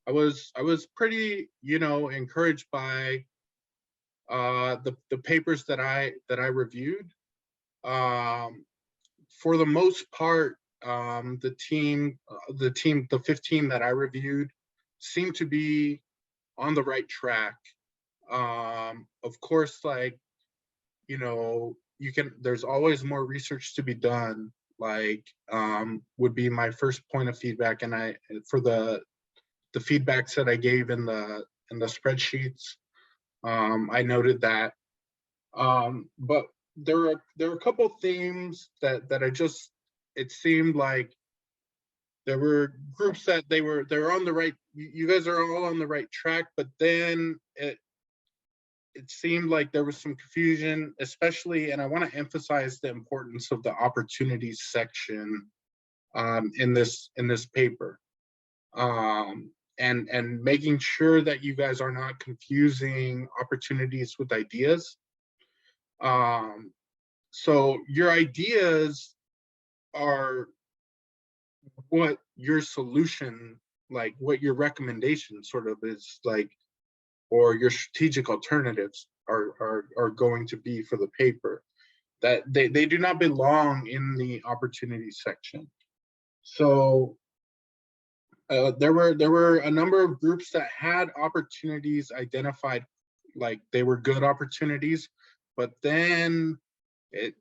I was pretty, you know, encouraged by the papers that I reviewed. For the most part, the 15 that I reviewed seemed to be on the right track. Of course, like, you know, there's always more research to be done, like, would be my first point of feedback. And for the feedbacks that I gave in the spreadsheets, I noted that. But there were a couple themes that it seemed like there were groups that they're on the right, you guys are all on the right track, but then it seemed like there was some confusion, especially, and I want to emphasize the importance of the opportunities section in this paper, and making sure that you guys are not confusing opportunities with ideas. So your ideas are what your solution, like what your recommendation sort of is like, or your strategic alternatives are going to be for the paper. That they do not belong in the opportunity section. So there were a number of groups that had opportunities identified, like they were good opportunities, but then it,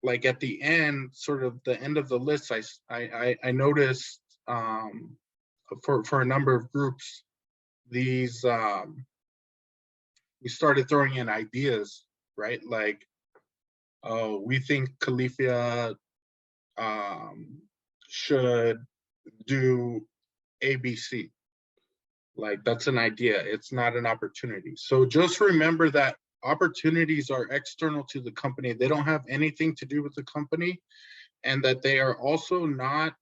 like at the end, sort of the end of the list, I noticed for a number of groups, these we started throwing in ideas, right? Like, oh, we think Califia should do ABC. Like, that's an idea, it's not an opportunity. So just remember that opportunities are external to the company. They don't have anything to do with the company, and that they are also not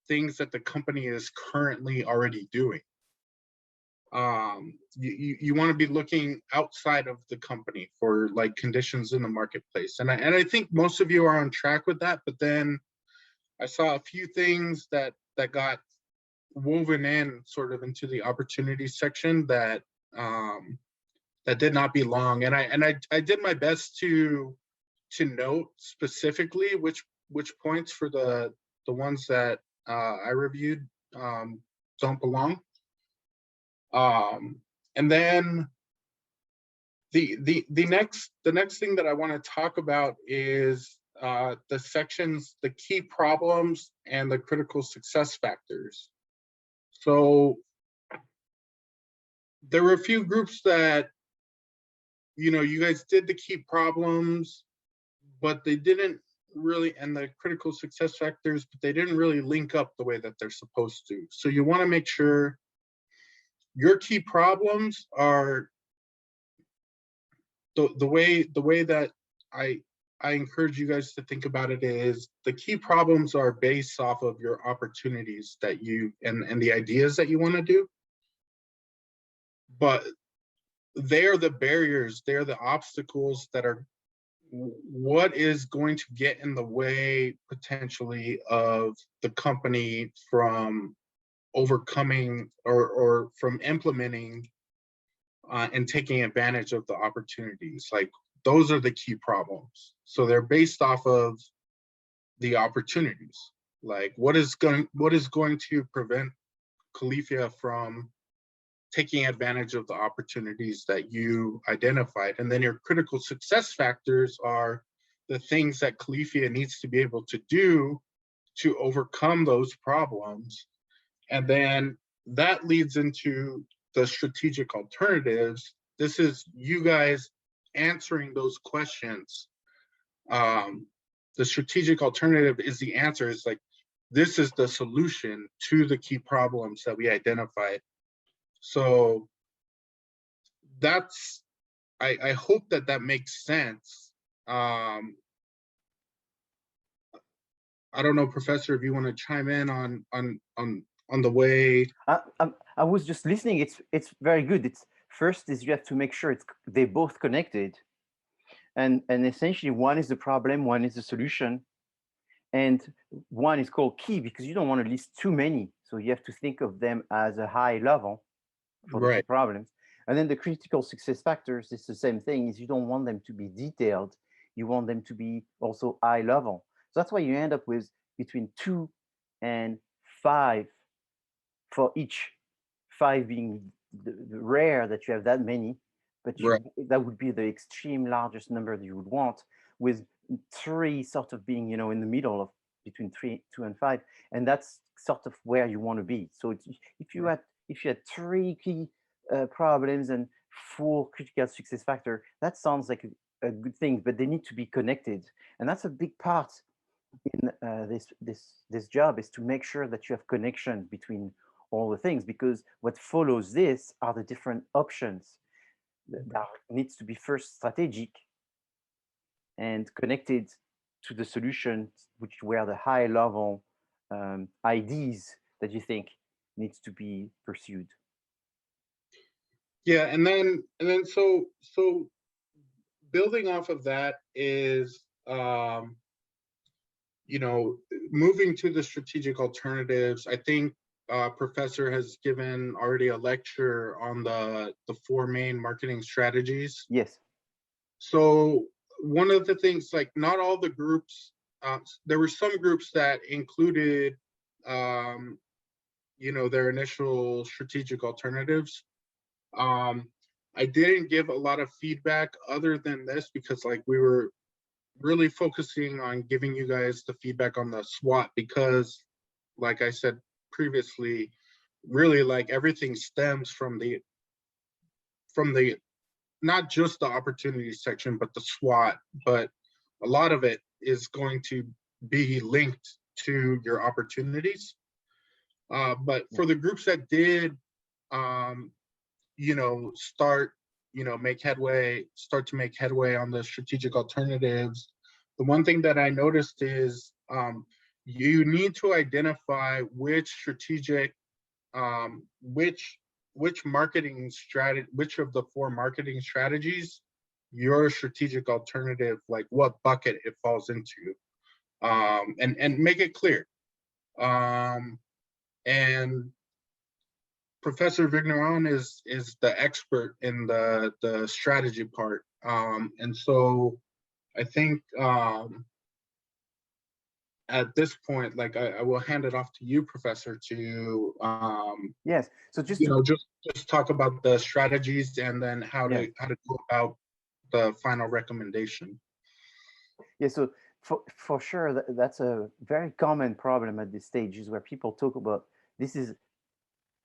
things that the company is currently already doing. You want to be looking outside of the company for like conditions in the marketplace. And I think most of you are on track with that, but then I saw a few things that got woven in sort of into the opportunities section that that did not belong. And I did my best to note specifically which points for the ones that I reviewed don't belong. And then the next thing that I want to talk about is the sections, the key problems and the critical success factors. So there were a few groups that, you know, you guys did the key problems, but they didn't really, and the critical success factors, but they didn't really link up the way that they're supposed to. So you want to make sure your key problems are the way that I encourage you guys to think about it is the key problems are based off of your opportunities that you and the ideas that you want to do, but they're the barriers, they're the obstacles that are what is going to get in the way potentially of the company from overcoming or from implementing and taking advantage of the opportunities. Like, those are the key problems. So they're based off of the opportunities. Like, what is going to prevent Califia from taking advantage of the opportunities that you identified? And then your critical success factors are the things that Califia needs to be able to do to overcome those problems. And then that leads into the strategic alternatives. This is you guys answering those questions. The strategic alternative is the answer. Is like, this is the solution to the key problems that we identified. So that's, I hope that makes sense. I don't know, Professor, if you want to chime in on the way. I was just listening. It's very good. It's first is you have to make sure they're both connected, and essentially one is the problem, one is the solution, and one is called key because you don't want to list too many. So you have to think of them as a high level, for the two Right. problems. And then the critical success factors is the same thing, is you don't want them to be detailed. You want them to be also high level. So that's why you end up with between 2 and 5 for each, 5 being the rare that you have that many, but Right. that would be the extreme largest number that you would want, with 3 sort of being, in the middle of between 2 and 5, and that's sort of where you want to be. So if you had 3 key problems and 4 critical success factor, that sounds like a good thing, but they need to be connected, and that's a big part in this job, is to make sure that you have connection between all the things, because what follows this are the different options that needs to be first strategic and connected to the solution, which were the high level ideas that you think needs to be pursued. Yeah, and then so building off of that is moving to the strategic alternatives. I think Professor has given already a lecture on the 4 main marketing strategies. Yes. So one of the things, like, not all the groups, there were some groups that included their initial strategic alternatives. I didn't give a lot of feedback other than this, because like we were really focusing on giving you guys the feedback on the SWOT, because like I said previously, really, like, everything stems from the not just the opportunity section, but the SWOT, but a lot of it is going to be linked to your opportunities. But for the groups that did start to make headway on the strategic alternatives, the one thing that I noticed is you need to identify which strategic which marketing strategy, which of the 4 marketing strategies your strategic alternative, like what bucket it falls into, and make it clear. And Professor Vigneron is the expert in the strategy part, and so I think at this point, like, I will hand it off to you, Professor, to Yes. So just just talk about the strategies, and then how yeah. to go about the final recommendation. Yeah, so for sure, that's a very common problem at this stage, is where people talk about, this is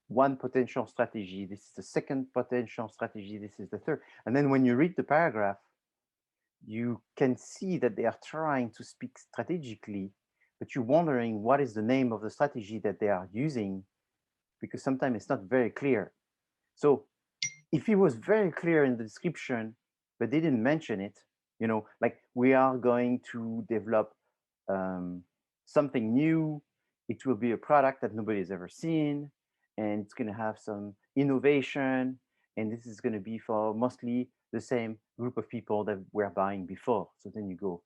one potential strategy, this is the second potential strategy, this is the third. And then when you read the paragraph, you can see that they are trying to speak strategically, but you're wondering what is the name of the strategy that they are using, because sometimes it's not very clear. So if it was very clear in the description, but they didn't mention it, like, we are going to develop something new, it will be a product that nobody's ever seen, and it's going to have some innovation, and this is going to be for mostly the same group of people that were buying before. So then you go,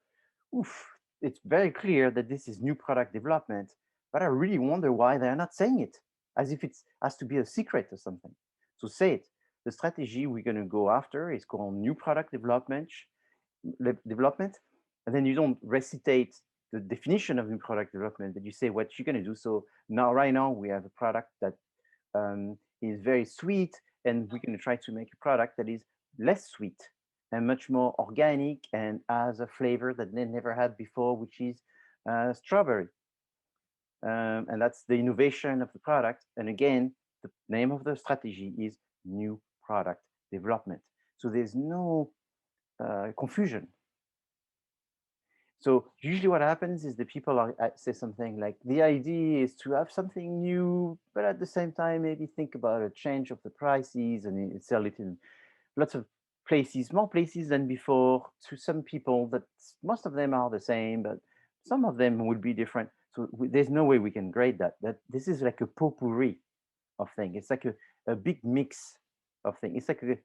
oof, it's very clear that this is new product development, but I really wonder why they're not saying it, as if it has to be a secret or something. So say it. The strategy we're going to go after is called new product development, and then you don't recitate the definition of new product development, but you say what you're going to do. So right now we have a product that is very sweet, and we're going to try to make a product that is less sweet and much more organic and has a flavor that they never had before, which is strawberry. And that's the innovation of the product. And again, the name of the strategy is new product development. So there's no confusion. So usually what happens is the people say something like, the idea is to have something new, but at the same time, maybe think about a change of the prices and sell it in lots of places, more places than before, to some people that most of them are the same, but some of them would be different. So there's no way we can grade that. This is like a potpourri of things. It's like a big mix of things. It's like a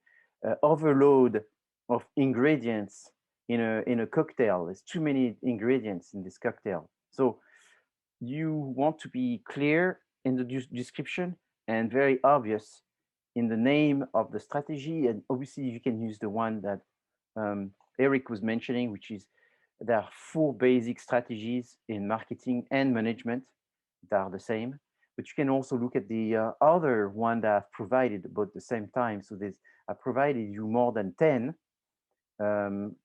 overload of ingredients in a cocktail. There's too many ingredients in this cocktail. So you want to be clear in the description and very obvious in the name of the strategy. And obviously you can use the one that Erik was mentioning, which is there are 4 basic strategies in marketing and management that are the same. But you can also look at the other one that I've provided about the same time. So I provided you more than 10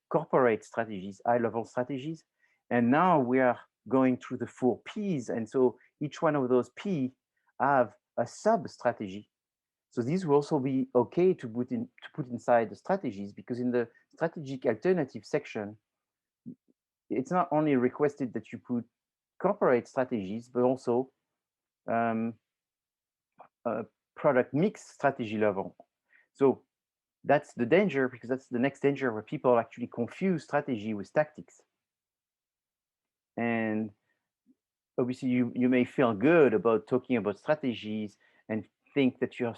corporate strategies, high-level strategies. And now we are going through the 4 Ps. And so each one of those P have a sub-strategy. So these will also be okay to put inside the strategies, because in the strategic alternative section, it's not only requested that you put corporate strategies, but also product mix strategy level. So that's the danger, because that's the next danger, where people actually confuse strategy with tactics. And obviously you may feel good about talking about strategies and think that you're,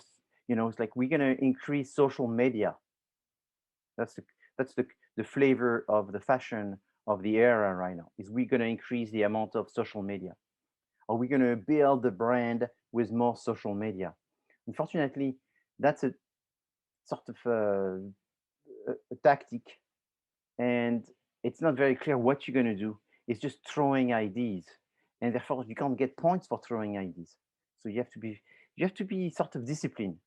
it's like, we're going to increase social media. That's the flavor of the fashion of the era right now, is we're going to increase the amount of social media. Are we going to build the brand with more social media? Unfortunately, that's a sort of a tactic, and it's not very clear what you're going to do. It's just throwing ideas, and therefore you can't get points for throwing ideas. So you have to be sort of disciplined,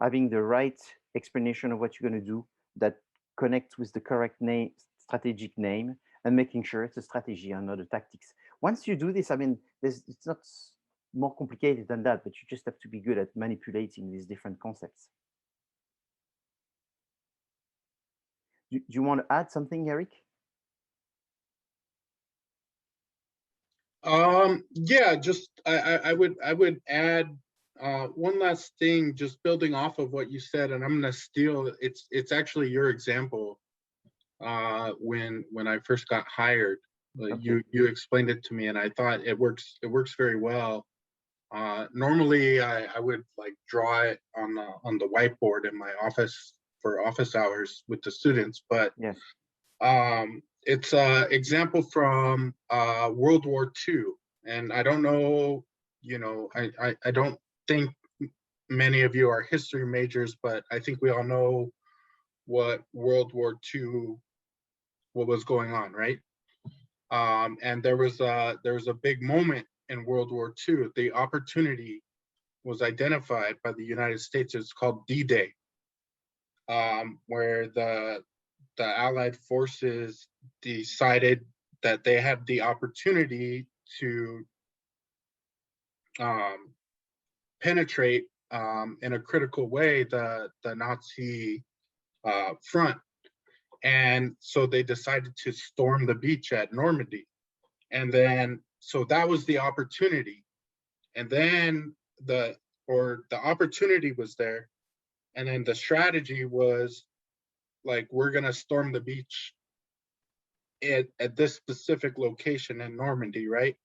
having the right explanation of what you're going to do that connects with the correct name, strategic name, and making sure it's a strategy and not a tactics. Once you do this, I mean, it's not more complicated than that, but you just have to be good at manipulating these different concepts. Do you want to add something, Erik? Yeah, just I would add one last thing, just building off of what you said, and I'm gonna steal it's actually your example when I first got hired. Okay. You explained it to me, and I thought it works very well. Normally I would like draw it on the whiteboard in my office for office hours with the students, but yes, it's an example from World War II, and I don't know, I don't think many of you are history majors, but I think we all know what World War II, what was going on, right? And there was a big moment in World War II. The opportunity was identified by the United States. It's called D-Day, where the Allied forces decided that they had the opportunity to penetrate in a critical way the Nazi front. And so they decided to storm the beach at Normandy. And then, so that was the opportunity. And then the opportunity was there. And then the strategy was like, we're gonna storm the beach at this specific location in Normandy, right?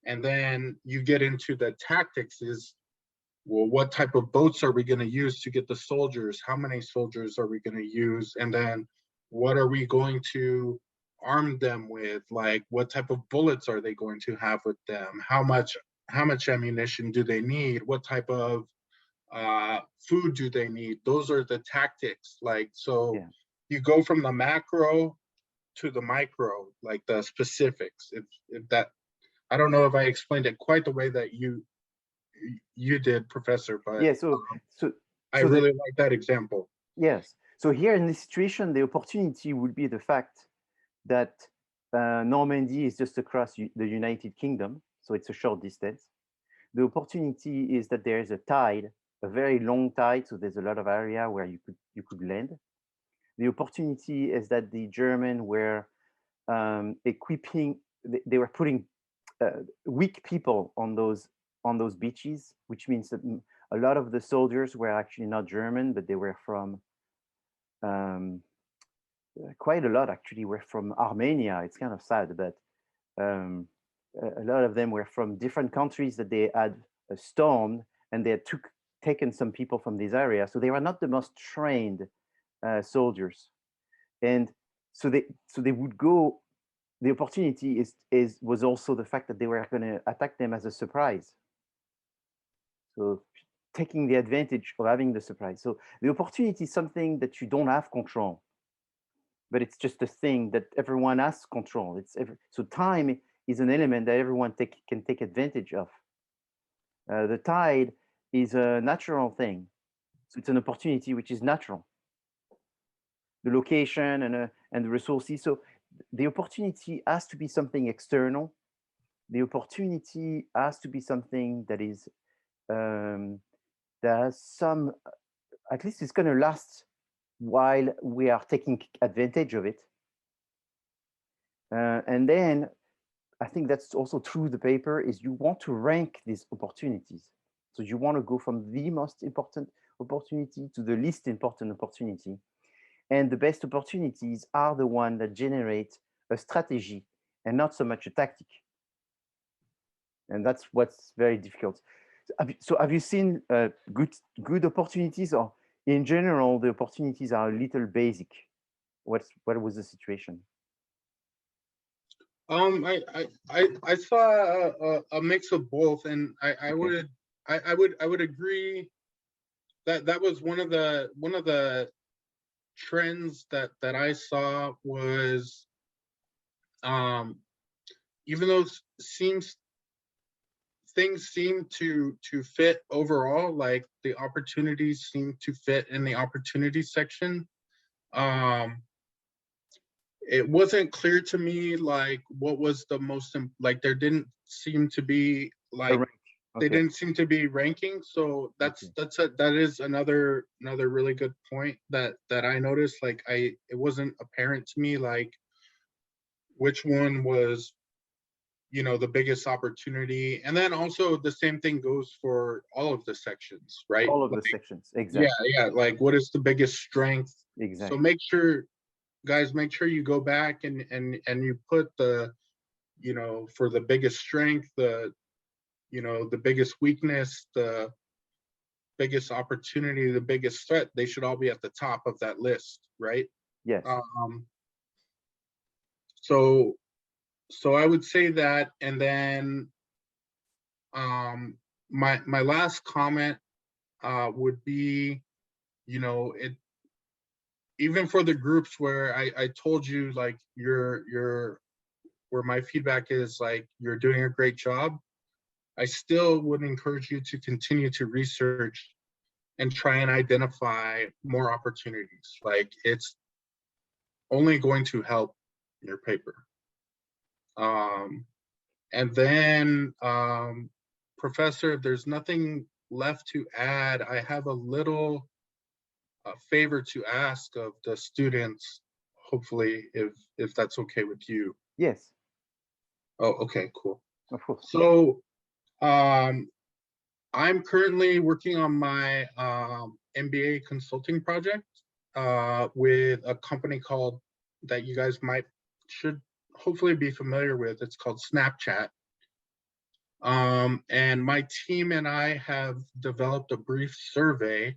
And then you get into the tactics is, well, what type of boats are we going to use to get the soldiers? How many soldiers are we going to use? And then what are we going to arm them with? Like, what type of bullets are they going to have with them? How much ammunition do they need? What type of food do they need? Those are the tactics. Like, so yeah. you go from the macro to the micro, like the specifics. If that, I don't know if I explained it quite the way that you did, Professor, but Yeah, I really like that example. Yes. So here in this situation, the opportunity would be the fact that Normandy is just across the United Kingdom, so it's a short distance. The opportunity is that there is a tide, a very long tide, so there's a lot of area where you could land. The opportunity is that the Germans were equipping, they were putting weak people on those beaches, which means that a lot of the soldiers were actually not German, but they were from quite a lot actually were from Armenia. It's kind of sad, but a lot of them were from different countries that they had stormed, and they had taken some people from this area. So they were not the most trained soldiers, and so they would go. The opportunity was also the fact that they were going to attack them as a surprise. So taking the advantage of having the surprise. So the opportunity is something that you don't have control, but it's just a thing that everyone has control. So time is an element that everyone can take advantage of. The tide is a natural thing. So it's an opportunity which is natural. The location and the resources. So the opportunity has to be something external. The opportunity has to be something that is that has some, at least it's going to last while we are taking advantage of it. And then I think that's also true the paper is you want to rank these opportunities. So you want to go from the most important opportunity to the least important opportunity. And the best opportunities are the ones that generate a strategy and not so much a tactic. And that's what's very difficult. So have you seen good opportunities, or in general, the opportunities are a little basic? What was the situation? I saw a mix of both, and I would agree that that was one of the trends that I saw was, even though things seem to fit overall, like the opportunities seem to fit in the opportunity section. It wasn't clear to me like what was the most, like there didn't seem to be like they didn't seem to be ranking. So that is another really good point that I noticed. Like it wasn't apparent to me like which one was, you know, the biggest opportunity. And then also the same thing goes for all of the sections, right? All of the sections, exactly. Yeah, like what is the biggest strength? Exactly. So make sure, guys, make sure you go back and you put the, you know, for the biggest strength, the, you know, the biggest weakness, the biggest opportunity, the biggest threat, they should all be at the top of that list, right? Yes. So I would say that, and then my last comment would be, you know, it, even for the groups where I told you like you're where my feedback is like you're doing a great job, I still would encourage you to continue to research and try and identify more opportunities. Like it's only going to help your paper. And then, Professor, if there's nothing left to add, I have a little favor to ask of the students, hopefully, if that's okay with you. Yes. Oh, okay, cool. Of course. So I'm currently working on my MBA consulting project with a company called, that you guys should hopefully be familiar with. It's called Snapchat. And my team and I have developed a brief survey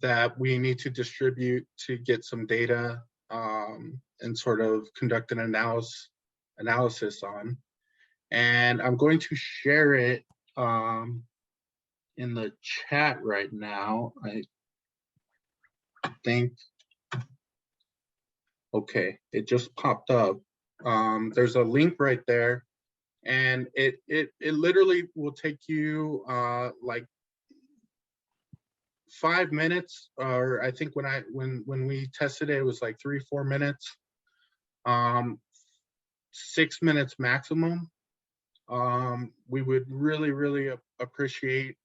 that we need to distribute to get some data and sort of conduct an analysis on. And I'm going to share it in the chat right now. I think, okay, it just popped up. There's a link right there, and it literally will take you like 5 minutes, or I think when we tested it, it was like 3-4 minutes, 6 minutes maximum. We would really appreciate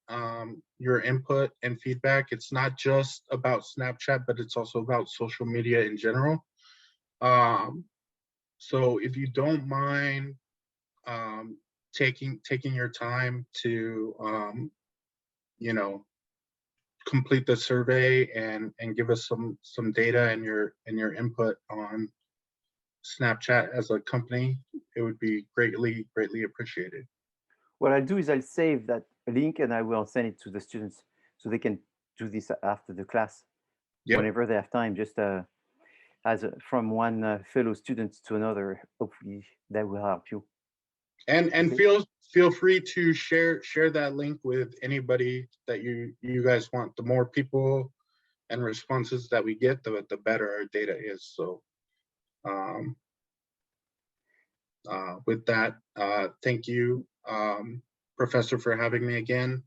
your input and feedback. It's not just about Snapchat, but it's also about social media in general. So if you don't mind taking your time to you know, complete the survey and give us some data and your input on Snapchat as a company, it would be greatly appreciated. What I'll do is I'll save that link and I will send it to the students so they can do this after the class. Yep. Whenever they have time, just from one fellow student to another. Hopefully that will help you. And feel free to share that link with anybody that you guys want. The more people and responses that we get, the better our data is. So with that, thank you, Professor, for having me again.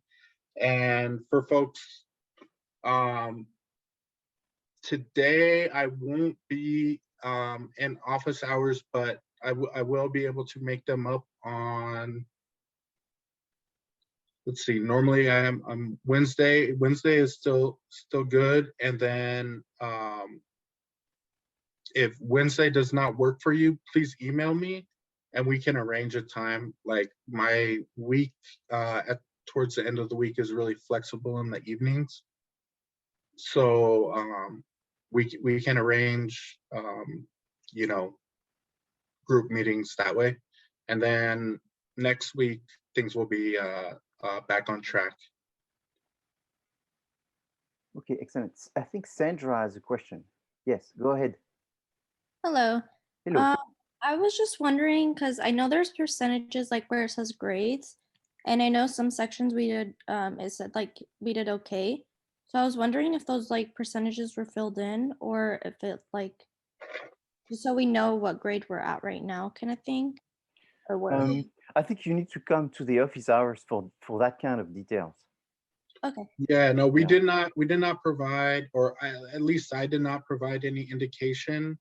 And for folks, today I won't be in office hours, but I will be able to make them up on, let's see, normally I'm Wednesday is still good. And then if Wednesday does not work for you, please email me and we can arrange a time. Like my week towards the end of the week is really flexible in the evenings. So we can arrange you know, group meetings that way. And then next week things will be back on track. Okay, excellent. I think Sandra has a question. Yes, go ahead. Hello. Hello. I was just wondering, because I know there's percentages like where it says grades, and I know some sections we did, it said like we did okay. So I was wondering if those like percentages were filled in, or if it like, just so we know what grade we're at right now, kind of thing, or what? I think you need to come to the office hours for that kind of details. Okay. Yeah, no, we did not provide, or at least I did not provide any indication.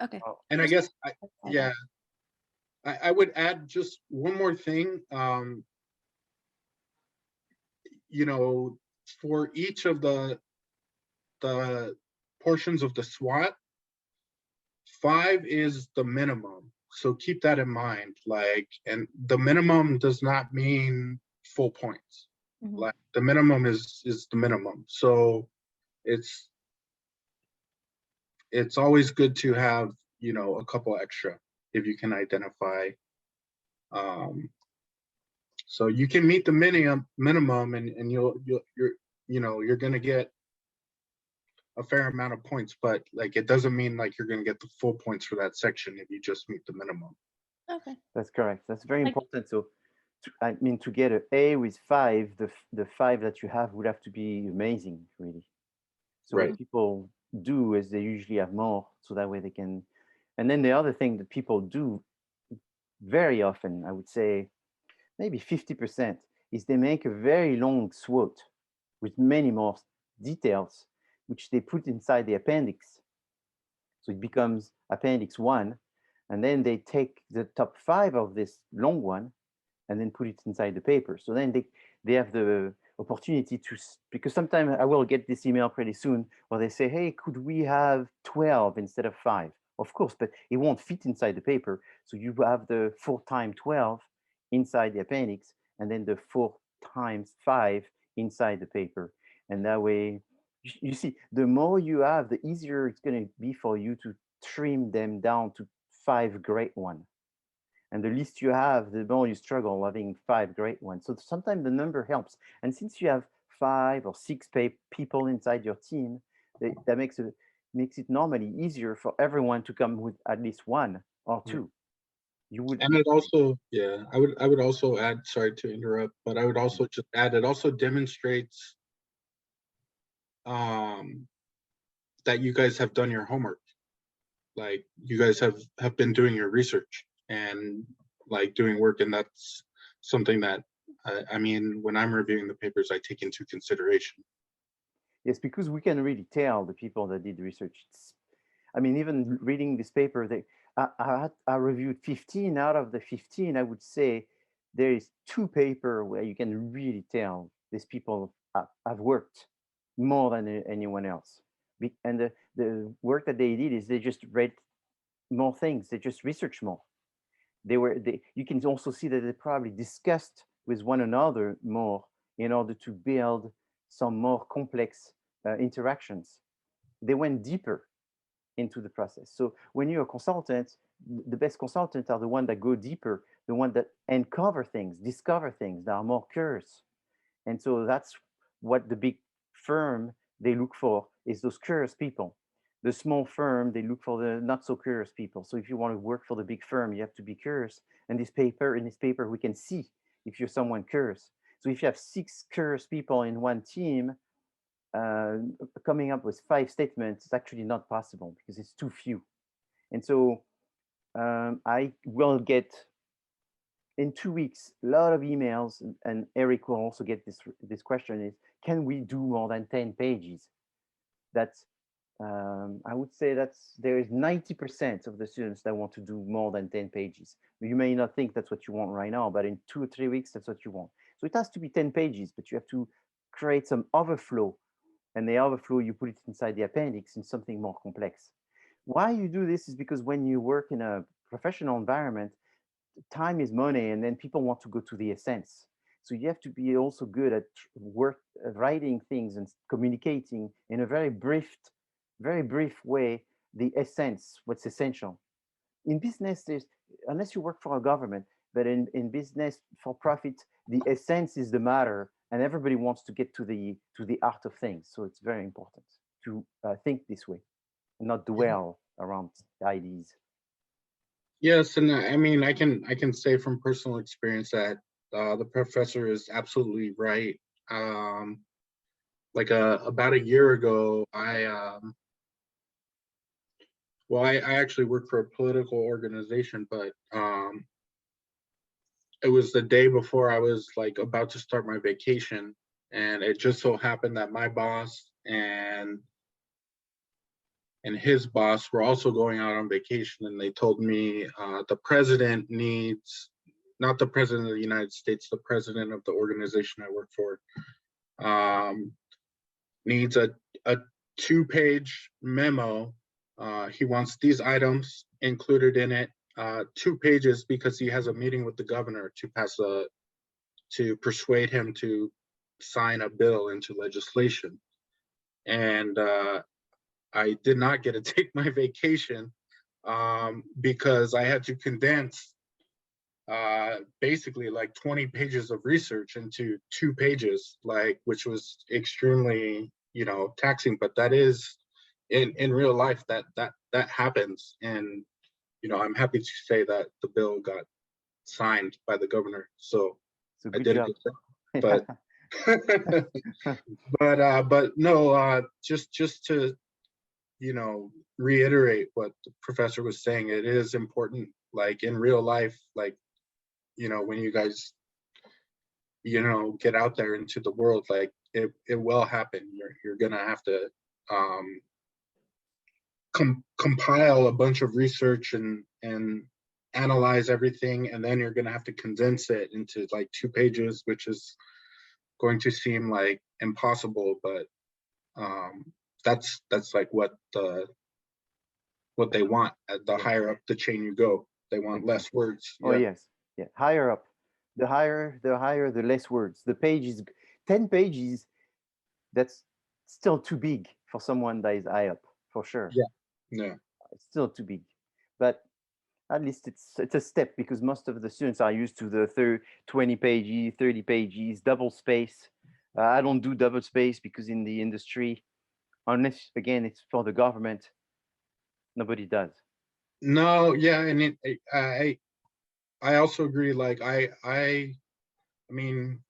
Okay. And I guess I would add just one more thing. You know, for each of the portions of the SWOT, 5 is the minimum. So keep that in mind. Like, and the minimum does not mean full points. Mhm. Like the minimum is the minimum. So it's always good to have, you know, a couple extra if you can identify. So you can meet the minimum and you're gonna get a fair amount of points, but like it doesn't mean like you're gonna get the full points for that section if you just meet the minimum. Okay. That's correct. That's very important. So I mean, to get an A with 5, the 5 that you have would have to be amazing, really. So Right. what people do is they usually have more, so that way they can. And then the other thing that people do very often, I would say maybe 50%, is they make a very long SWOT with many more details, which they put inside the appendix. So it becomes appendix 1, and then they take the top 5 of this long one and then put it inside the paper. So then they have the opportunity to, because sometimes I will get this email pretty soon where they say, hey, could we have 12 instead of 5? Of course, but it won't fit inside the paper. So you have the 4 times 12 inside the appendix, and then the 4 times 5 inside the paper. And that way, you see, the more you have, the easier it's going to be for you to trim them down to 5 great ones. And the least you have, the more you struggle having 5 great ones. So sometimes the number helps. And since you have 5 or 6 people inside your team, that makes it normally easier for everyone to come with at least 1 or 2. You would. And it also, yeah, I would also add, sorry to interrupt, but I would also just add, it also demonstrates that you guys have done your homework. Like you guys have been doing your research and like doing work, and that's something that I mean, when I'm reviewing the papers, I take into consideration. Yes, because we can really tell the people that did the research. I mean, even reading this paper, I reviewed 15 out of the 15. I would say there is 2 papers where you can really tell these people have worked more than anyone else. And the work that they did is they just read more things. They just researched more. You can also see that they probably discussed with one another more in order to build some more complex interactions. They went deeper into the process. So when you're a consultant, the best consultants are the ones that go deeper, the ones that uncover things, discover things, that are more curious. And so that's what the big firm they look for, is those curious people The small firm, they look for the not so curious people. So if you want to work for the big firm, you have to be curious. And in this paper, we can see if you're someone curious. So if you have 6 curious people in one team, coming up with 5 statements is actually not possible because it's too few. And so I will get in 2 weeks a lot of emails, and Erik will also get this question is, can we do more than 10 pages? That's I would say there is 90% of the students that want to do more than 10 pages. You may not think that's what you want right now, but in 2 or 3 weeks, that's what you want. So it has to be 10 pages, but you have to create some overflow, and the overflow, you put it inside the appendix in something more complex. Why you do this is because when you work in a professional environment, time is money, and then people want to go to the essence. So you have to be also good at writing things and communicating in a very brief way the essence, what's essential. In business, unless you work for a government, but in business for profit, the essence is the matter, and everybody wants to get to the art of things. So it's very important to think this way, not dwell around ideas. Yes, and I mean, I can say from personal experience that the professor is absolutely right. Like about a year ago, I actually work for a political organization, but it was the day before I was like about to start my vacation, and it just so happened that my boss and his boss were also going out on vacation, and they told me the president needs, not the president of the United States, the president of the organization I work for, needs a 2-page memo. He wants these items included in it, 2 pages, because he has a meeting with the governor to persuade him to sign a bill into legislation. And I did not get to take my vacation because I had to condense basically like 20 pages of research into 2 pages, like, which was extremely, taxing. But that is in real life, that happens. And I'm happy to say that the bill got signed by the governor. So I good did job. But but no, just to reiterate what the professor was saying, it is important, like in real life, like when you guys get out there into the world, like it will happen. You're gonna have to compile a bunch of research and analyze everything, and then you're gonna have to condense it into like 2 pages, which is going to seem like impossible, but that's like what they want. At the higher up the chain you go, they want less words. Oh yes, yeah. Higher up, the higher, the less words. The page is 10 pages. That's still too big for someone that is high up, for sure. Yeah, it's still too big, but at least it's a step, because most of the students are used to the 20 pages, 30 pages, double space. I don't do double space because in the industry, unless again it's for the government, nobody does. No, yeah, and I also agree. Like I mean,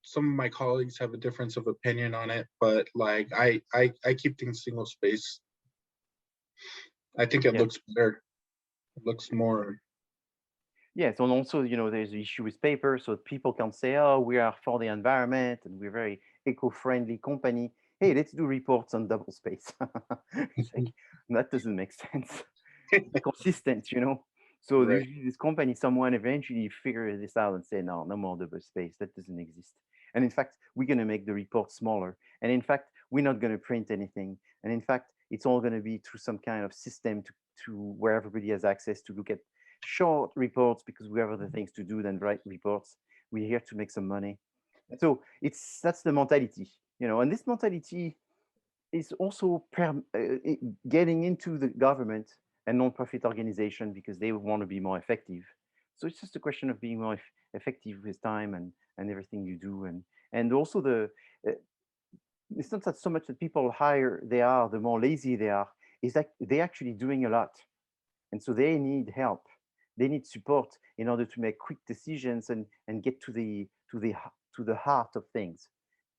some of my colleagues have a difference of opinion on it, but like I keep things single space. I think it looks better. It looks more. Yes, and also, there's the issue with paper, so people can say, oh, we are for the environment and we're very eco-friendly company. Hey, let's do reports on double space. It's like, that doesn't make sense. Be consistent, So Right. this company, someone eventually figure this out and say, no more double space. That doesn't exist. And in fact, we're going to make the report smaller. And in fact, we're not going to print anything. And in fact, it's all going to be through some kind of system to where everybody has access to look at short reports, because we have other things to do than write reports. We're here to make some money. So that's the mentality, and this mentality is also getting into the government and non-profit organization because they want to be more effective. So it's just a question of being more effective with time and everything you do. And also it's not that so much that people higher they are, the more lazy they are. is that they're actually doing a lot. And so they need help. They need support in order to make quick decisions and get to the heart of things.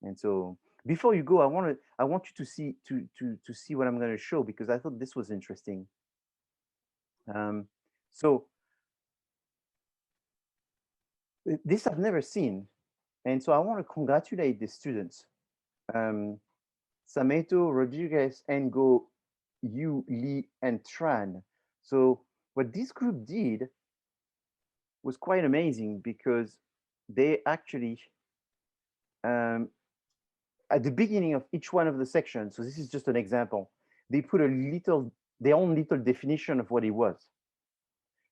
And so before you go, I want you to see what I'm going to show, because I thought this was interesting. So this I've never seen. And so I want to congratulate the students. Sameto, Rodriguez, Ngo, Yu, Lee, and Tran. So what this group did was quite amazing, because they actually, at the beginning of each one of the sections, so this is just an example, they put their own little definition of what it was.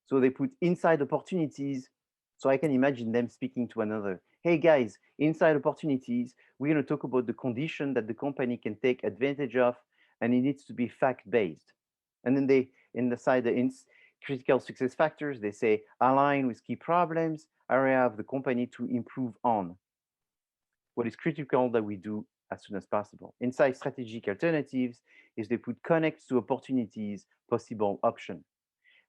So they put inside opportunities. So I can imagine them speaking to another. Hey guys, inside opportunities, we're going to talk about the condition that the company can take advantage of, and it needs to be fact-based. And then they, in the side, the critical success factors, they say align with key problems, area of the company to improve on. What is critical that we do as soon as possible. Inside strategic alternatives is they put connects to opportunities, possible option.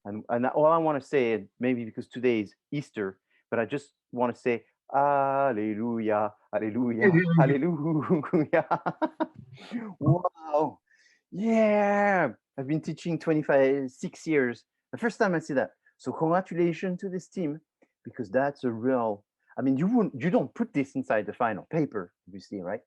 And all I want to say, maybe because today is Easter, but I just want to say, Alleluia, Alleluia, Alleluia. Wow. Yeah. I've been teaching 6 years. The first time I see that. So congratulations to this team, because that's a real, I mean, you don't put this inside the final paper, obviously, right?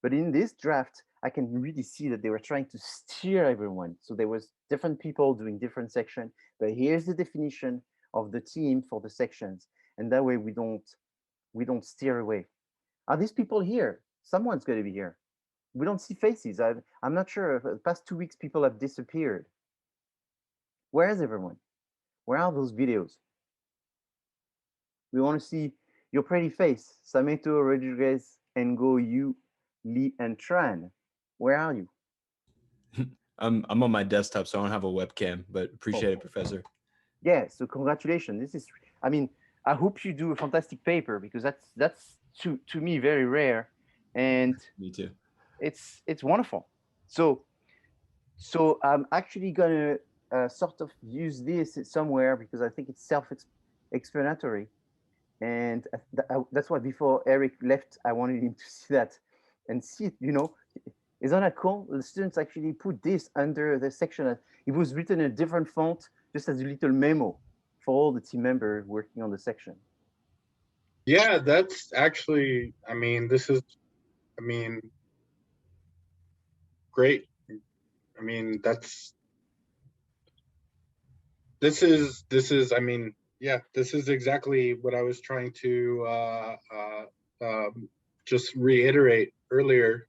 But in this draft, I can really see that they were trying to steer everyone. So there was different people doing different sections, but here's the definition of the team for the sections. And that way we don't steer away. Are these people here? Someone's going to be here. We don't see faces. I'm not sure. The past 2 weeks, people have disappeared. Where is everyone? Where are those videos? We want to see your pretty face. Sameto, Rodriguez, Ngo, Yu, Lee, and Tran. Where are you? I'm on my desktop, so I don't have a webcam, but appreciate it, Professor. Yeah, so congratulations. This is, I mean, I hope you do a fantastic paper, because that's to me very rare, and Me too. It's wonderful. So I'm actually gonna sort of use this somewhere, because I think it's self-explanatory, and that's why before Erik left, I wanted him to see that and see it. Isn't that cool? The students actually put this under the section. It was written in a different font, just as a little memo for all the team members working on the section. Yeah, that's actually, I mean, great. I mean, this is, I mean, yeah, this is exactly what I was trying to just reiterate earlier.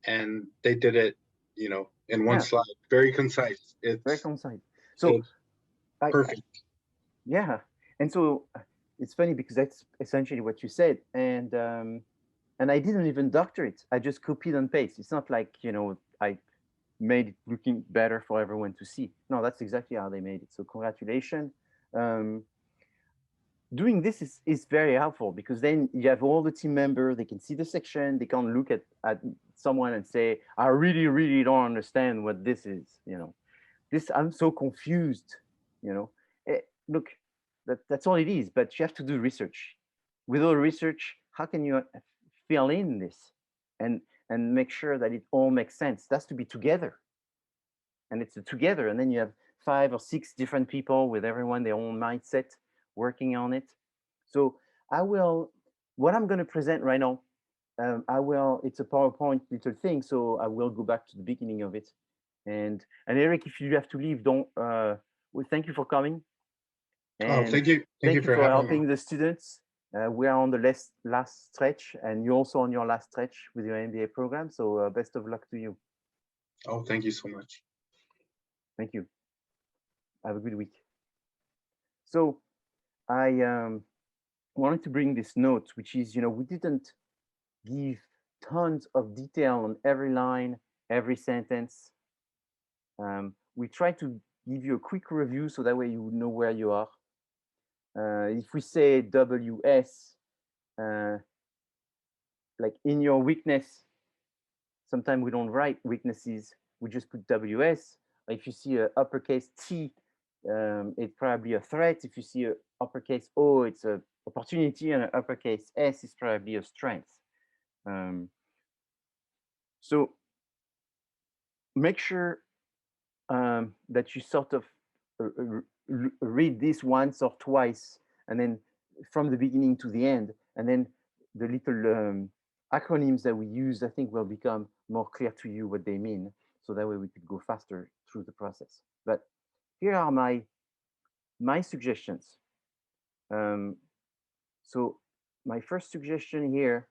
And they did it, in one slide, very concise. It's very concise. So perfect. Yeah, and so it's funny, because that's essentially what you said, and I didn't even doctor it. I just copied and paste. It's not like I made it looking better for everyone to see. No, that's exactly how they made it. So congratulations. Doing this is very helpful, because then you have all the team members, they can see the section, they can look at someone and say, I really, really don't understand what this is, this, I'm so confused, look, that's all it is, but you have to do research. Without research, how can you fill in this and make sure that it all makes sense? It has to be together. And it's together, and then you have 5 or 6 different people with everyone their own mindset working on it. So what I'm going to present right now, it's a PowerPoint little thing, so I will go back to the beginning of it. And Erik, if you have to leave, well, thank you for coming. And thank you for helping the students. We are on the last stretch, and you're also on your last stretch with your MBA program. So best of luck to you. Oh, thank you so much. Thank you. Have a good week. So I wanted to bring this note, which is, we didn't give tons of detail on every line, every sentence. We tried to give you a quick review, so that way you would know where you are. If we say WS, like in your weakness, sometimes we don't write weaknesses, we just put WS. If you see a uppercase T, it's probably a threat. If you see a uppercase O, it's a opportunity, and an uppercase S is probably a strength. So make sure that you sort of read this once or twice, and then from the beginning to the end, and then the little acronyms that we use, I think, will become more clear to you what they mean. So that way we could go faster through the process. But here are my suggestions. So my first suggestion here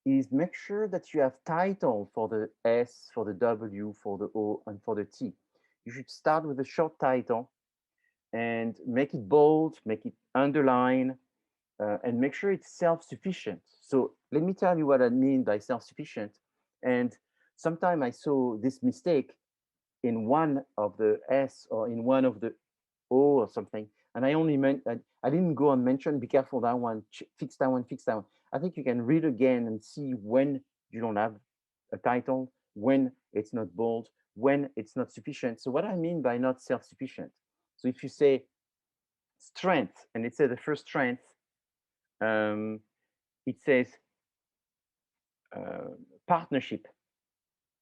is make sure that you have title for the S, for the W, for the O, and for the T. You should start with a short title and make it bold, make it underline, and make sure it's self-sufficient. So let me tell you what I mean by self-sufficient. And sometimes I saw this mistake in one of the S or in one of the O or something. And I only meant, I didn't go and mention, be careful that one, fix that one, fix that one. I think you can read again and see when you don't have a title, when it's not bold, when it's not sufficient. So what I mean by not self-sufficient. So if you say strength, and it says the first strength, it says partnership,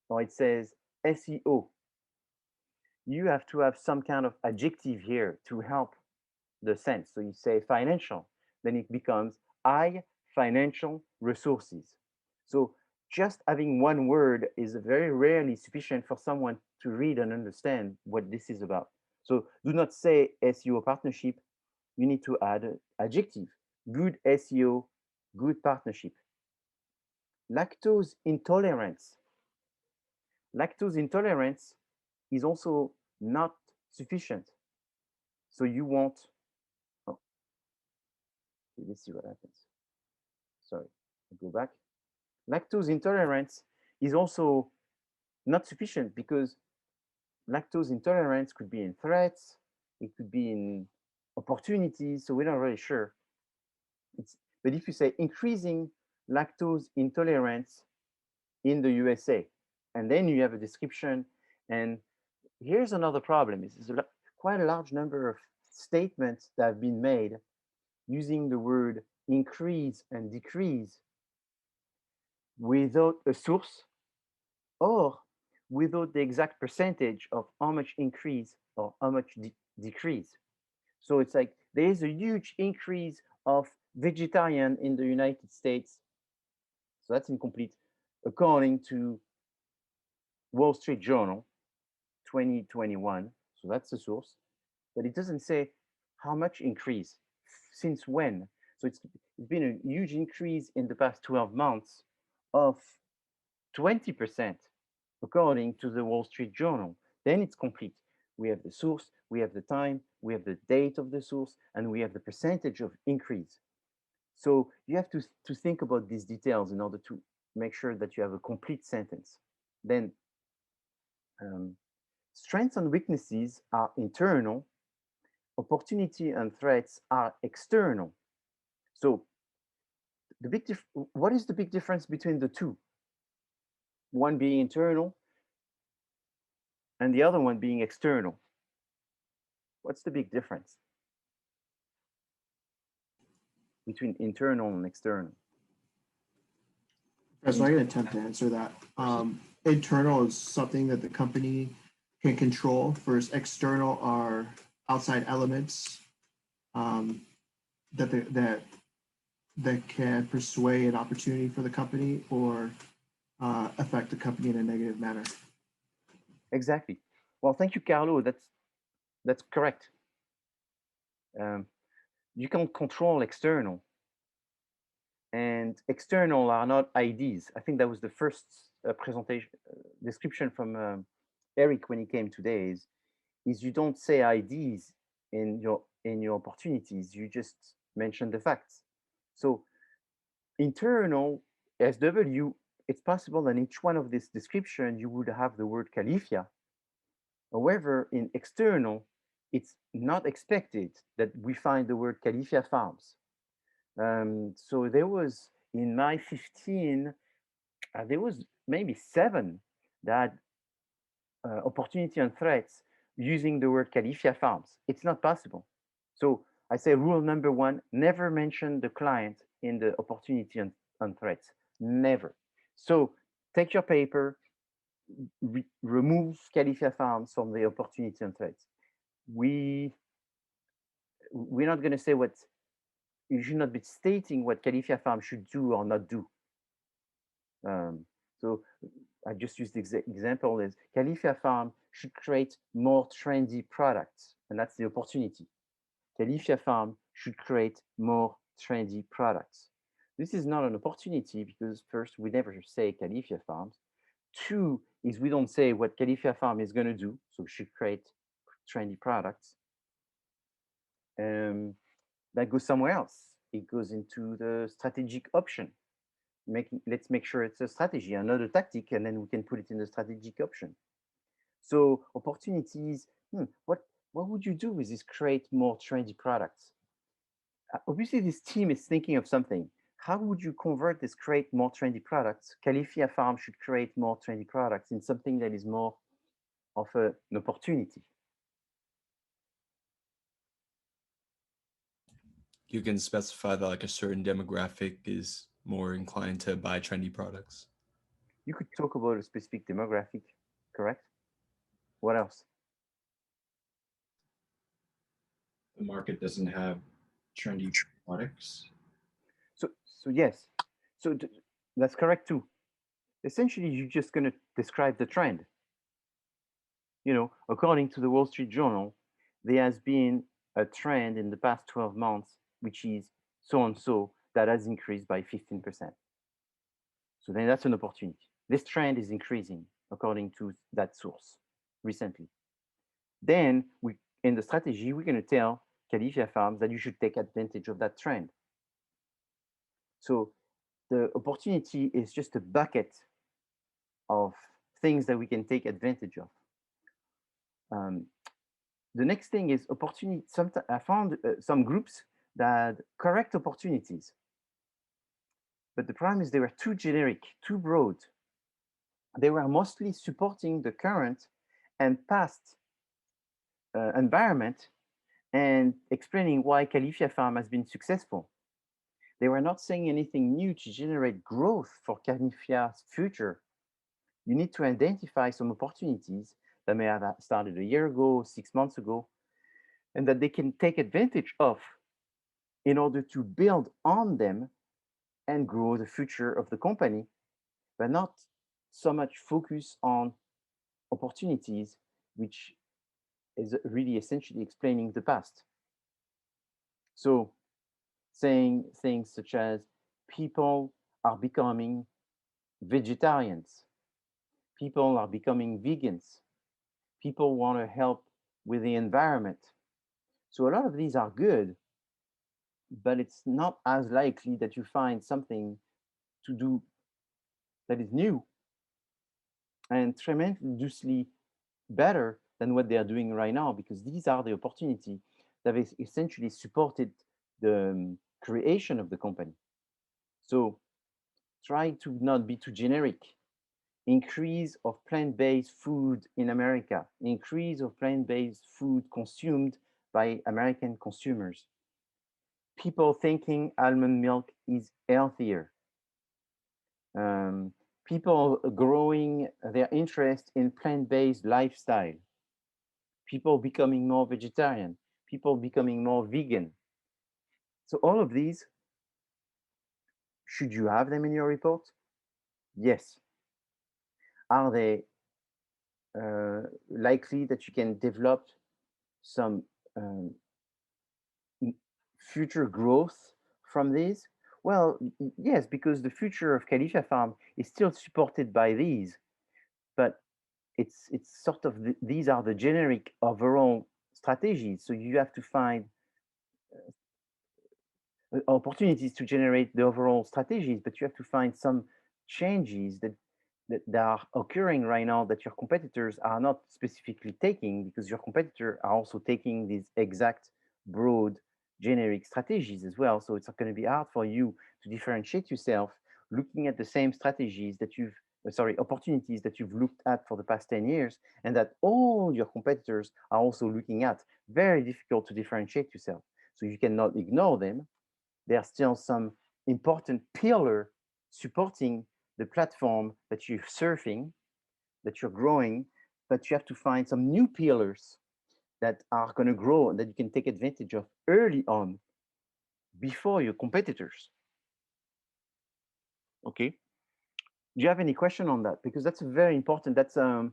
or it says SEO. You have to have some kind of adjective here to help the sense. So you say financial, then it becomes financial resources. So just having one word is very rarely sufficient for someone to read and understand what this is about. So do not say SEO partnership. You need to add an adjective. Good SEO, good partnership. Lactose intolerance. Lactose intolerance is also not sufficient. So you want, oh, let's see what happens. Sorry, I'll go back. Lactose intolerance is also not sufficient because lactose intolerance could be in threats, it could be in opportunities, so we're not really sure. But if you say increasing lactose intolerance in the USA, and then you have a description, and here's another problem, is quite a large number of statements that have been made using the word increase and decrease without a source or without the exact percentage of how much increase or how much decrease. So it's like there is a huge increase of vegetarian in the United States. So that's incomplete, according to Wall Street Journal 2021. So that's the source, but it doesn't say how much increase, since when. So it's been a huge increase in the past 12 months of 20%, according to the Wall Street Journal. Then it's complete. We have the source, we have the time, we have the date of the source, and we have the percentage of increase. So you have to think about these details in order to make sure that you have a complete sentence. Then strengths and weaknesses are internal, opportunity and threats are external. So what is the big difference between the two? One being internal and the other one being external. What's the big difference between internal and external? So I can attempt to answer that. Internal is something that the company can control, versus external are outside elements that can persuade an opportunity for the company or affect the company in a negative manner. Exactly. Well, thank you, Carlo. That's correct. You can control external, and external are not IDs. I think that was the first presentation description from Erik when he came today. Is you don't say IDs in your opportunities. You just mention the facts. So internal SW, it's possible that in each one of this description you would have the word Califia. However, in external, it's not expected that we find the word Califia farms. So there was, in my 15, there was maybe 7 that opportunity and threats using the word Califia Farms. It's not possible. So I say rule number one, never mention the client in the opportunity and threats. Never. So take your paper, remove Califia Farms from the opportunity and threats. We're not going to say what you should not be stating what Califia Farm should do or not do. So I just used the example is Califia Farm should create more trendy products, and that's the opportunity. Califia Farm should create more trendy products. This is not an opportunity because first, we never say Califia Farms. Two is we don't say what Califia Farm is going to do, so we should create trendy products. That goes somewhere else. It goes into the strategic option. Let's make sure it's a strategy, another tactic, and then we can put it in the strategic option. So opportunities, what would you do with this create more trendy products? Obviously, this team is thinking of something. How would you convert this create more trendy products? Califia Farm should create more trendy products in something that is more of an opportunity. You can specify that like a certain demographic is more inclined to buy trendy products. You could talk about a specific demographic, correct? What else? The market doesn't have trendy products. So yes, so that's correct too. Essentially, you're just going to describe the trend. You know, according to the Wall Street Journal, there has been a trend in the past 12 months, which is so and so that has increased by 15%. So then that's an opportunity. This trend is increasing according to that source recently. Then in the strategy, we're going to tell Califia Farms that you should take advantage of that trend. So the opportunity is just a bucket of things that we can take advantage of. The next thing is opportunity. I found some groups that correct opportunities, but the problem is they were too generic, too broad. They were mostly supporting the current and past environment and explaining why Califia Farm has been successful. They were not saying anything new to generate growth for Califia's future. You need to identify some opportunities that may have started a year ago, 6 months ago, and that they can take advantage of in order to build on them and grow the future of the company, but not so much focus on opportunities, which is really essentially explaining the past. So saying things such as people are becoming vegetarians, people are becoming vegans, people want to help with the environment. So a lot of these are good, but it's not as likely that you find something to do that is new and tremendously better than what they are doing right now, because these are the opportunity that has essentially supported the creation of the company. So try to not be too generic. Increase of plant-based food in America, increase of plant-based food consumed by American consumers. People thinking almond milk is healthier. People growing their interest in plant-based lifestyle. People becoming more vegetarian. People becoming more vegan. So all of these, should you have them in your report? Yes. Are they likely that you can develop some future growth from these? Well, yes, because the future of Califia Farm is still supported by these, but it's sort of these are the generic overall strategies. So you have to find opportunities to generate the overall strategies, but you have to find some changes that are occurring right now that your competitors are not specifically taking, because your competitors are also taking these exact broad generic strategies as well. So it's going to be hard for you to differentiate yourself looking at the same strategies that sorry, opportunities that you've looked at for the past 10 years and that all your competitors are also looking at. Very difficult to differentiate yourself. So you cannot ignore them. There are still some important pillar supporting the platform that you're surfing, that you're growing, but you have to find some new pillars that are going to grow and that you can take advantage of early on before your competitors. Okay. Do you have any question on that? Because that's very important. That's out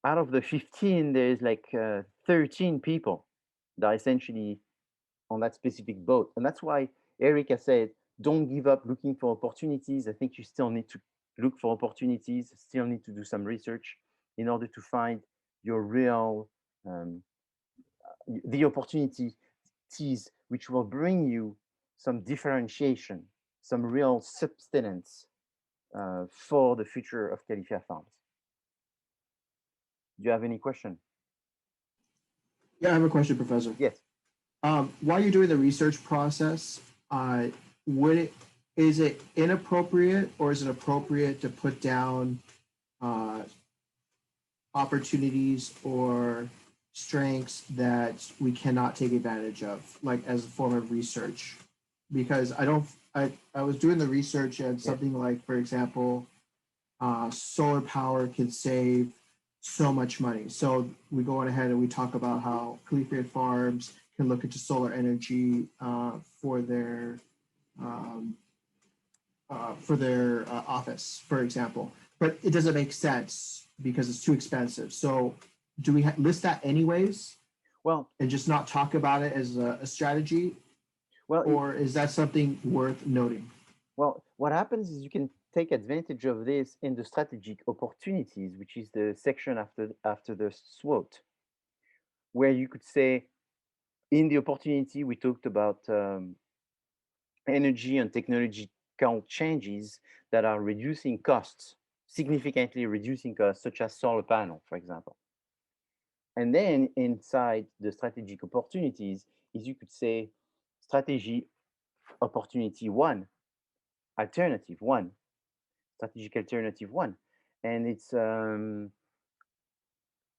of the 15, there's like 13 people that are essentially on that specific boat. And that's why Erik has said, don't give up looking for opportunities. I think you still need to look for opportunities, still need to do some research in order to find your real, the opportunities which will bring you some differentiation, some real substance for the future of Califia Farms. Do you have any question? Yeah, I have a question, Professor. Yes. While you're doing the research process, is it inappropriate or is it appropriate to put down opportunities or strengths that we cannot take advantage of, like as a form of research? Because I was doing the research and something like, for example, solar power can save so much money. So we go on ahead and we talk about how Califia Farms can look into solar energy for their office, for example. But it doesn't make sense because it's too expensive. So do we list that anyways? Well, and just not talk about it as a strategy? Well, or is that something worth noting? Well, what happens is you can take advantage of this in the strategic opportunities, which is the section after the SWOT, where you could say, in the opportunity, we talked about energy and technological changes that are reducing costs, significantly reducing costs, such as solar panel, for example. And then inside the strategic opportunities is you could say strategy opportunity one, alternative one, strategic alternative one, and it's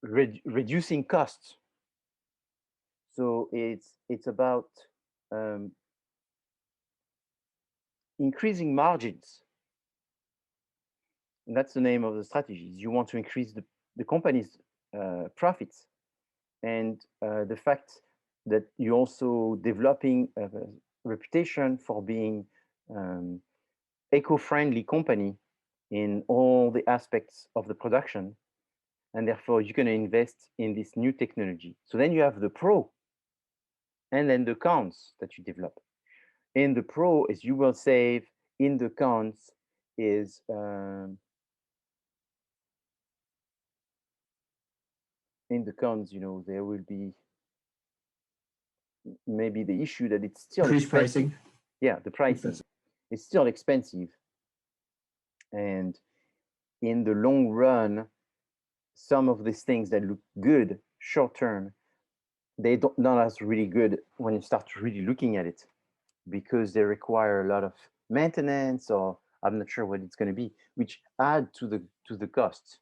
reducing costs. So it's about increasing margins. And that's the name of the strategies. You want to increase the company's profits, and the fact that you're also developing a reputation for being eco-friendly company in all the aspects of the production, and therefore you're going to invest in this new technology. So then you have the pro and then the cons that you develop. In the pro is you will save, in the cons is in the cons, you know, there will be maybe the issue that it's still increased pricing. Yeah, the pricing is still expensive. And in the long run, some of these things that look good short term, they don't not as really good when you start really looking at it, because they require a lot of maintenance, or I'm not sure what it's going to be, which add to the cost.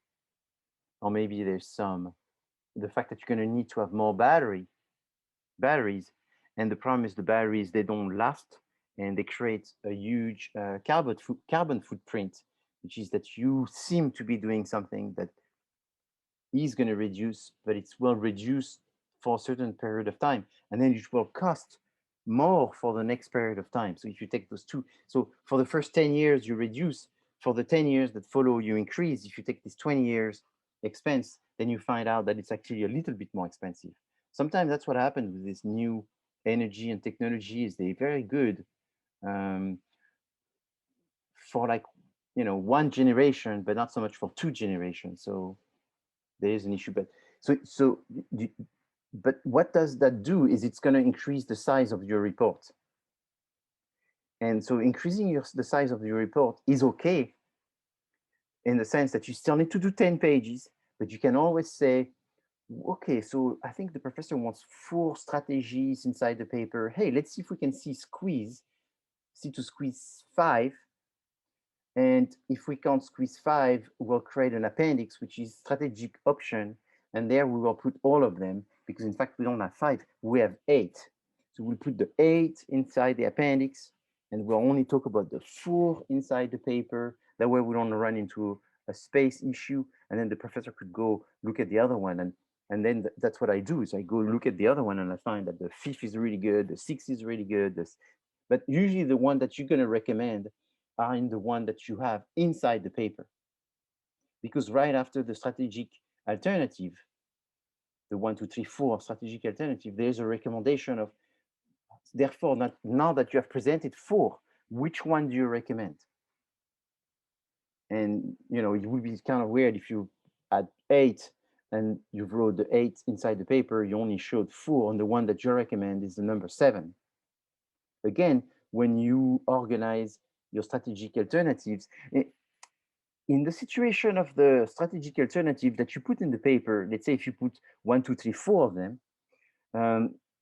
Or maybe there's the fact that you're going to need to have more batteries, and the problem is the batteries, they don't last, and they create a huge carbon footprint, which is that you seem to be doing something that is going to reduce, but it will reduce for a certain period of time, and then it will cost more for the next period of time. So if you take those two, so for the first 10 years you reduce, for the 10 years that follow you increase. If you take this 20 years expense, then you find out that it's actually a little bit more expensive. Sometimes that's what happens with this new energy and technology, is they're very good for, like, you know, one generation, but not so much for 2 generations. So there is an issue. But but what does that do is it's going to increase the size of your report. And so increasing the size of your report is okay, in the sense that you still need to do 10 pages, but you can always say, okay, so I think the professor wants 4 strategies inside the paper. Hey, let's see if we can see to squeeze 5. And if we can't squeeze 5, we'll create an appendix, which is strategic option. And there we will put all of them, because in fact, we don't have 5, we have 8. So we'll put the 8 inside the appendix, and we'll only talk about the 4 inside the paper. That way we don't run into a space issue, and then the professor could go look at the other one. And then that's what I do, is I go look at the other one, and I find that the 5th is really good, the 6th is really good. But usually the one that you're going to recommend are in the one that you have inside the paper. Because right after the strategic alternative, the 1, 2, 3, 4 strategic alternative, there's a recommendation of, therefore, now that you have presented 4, which one do you recommend? And it would be kind of weird if you had 8 and you wrote the 8 inside the paper, you only showed 4, and the one that you recommend is the number 7. Again, when you organize your strategic alternatives, in the situation of the strategic alternative that you put in the paper, let's say if you put 1, 2, 3, 4 of them,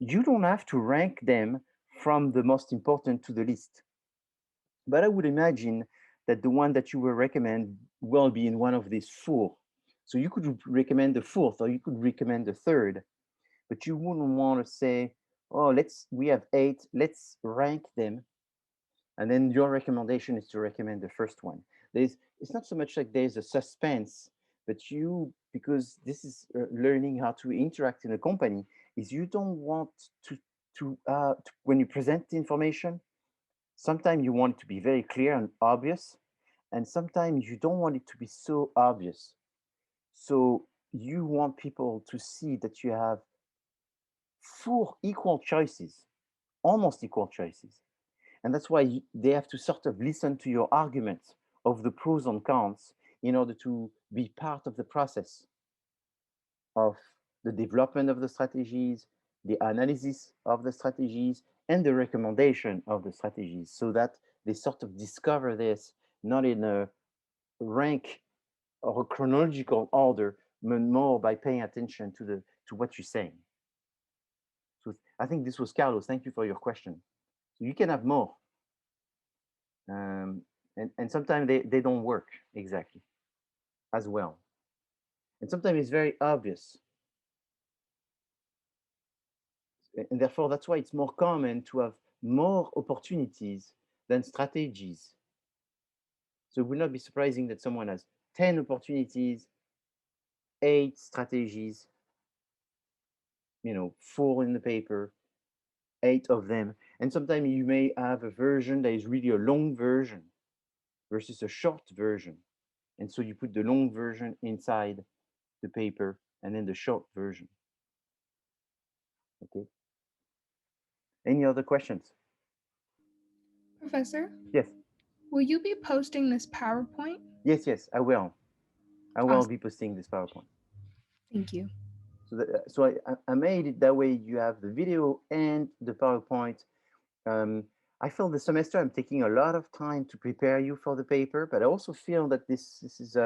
you don't have to rank them from the most important to the least. But I would imagine that the one that you will recommend will be in one of these 4. So you could recommend the 4th, or you could recommend the 3rd, but you wouldn't want to say, oh, we have 8, let's rank them. And then your recommendation is to recommend the first one. It's not so much like there's a suspense, but because this is learning how to interact in a company, is you don't want to when you present the information, sometimes you want it to be very clear and obvious, and sometimes you don't want it to be so obvious. So you want people to see that you have 4 equal choices, almost equal choices. And that's why they have to sort of listen to your arguments of the pros and cons in order to be part of the process of the development of the strategies, the analysis of the strategies, and the recommendation of the strategies, so that they sort of discover this not in a rank or a chronological order, but more by paying attention to what you're saying. So I think this was Carlos. Thank you for your question. So you can have more. And sometimes they don't work exactly as well. And sometimes it's very obvious. And therefore, that's why it's more common to have more opportunities than strategies. So it would not be surprising that someone has 10 opportunities, 8 strategies, 4 in the paper, 8 of them. And sometimes you may have a version that is really a long version versus a short version. And so you put the long version inside the paper and then the short version. Okay. Any other questions? Professor, Yes. will you be posting this PowerPoint? Yes, I will. I will Awesome. be posting this PowerPoint. Thank you. So I made it that way. You have the video and the PowerPoint. I feel the semester I'm taking a lot of time to prepare you for the paper, but I also feel that this is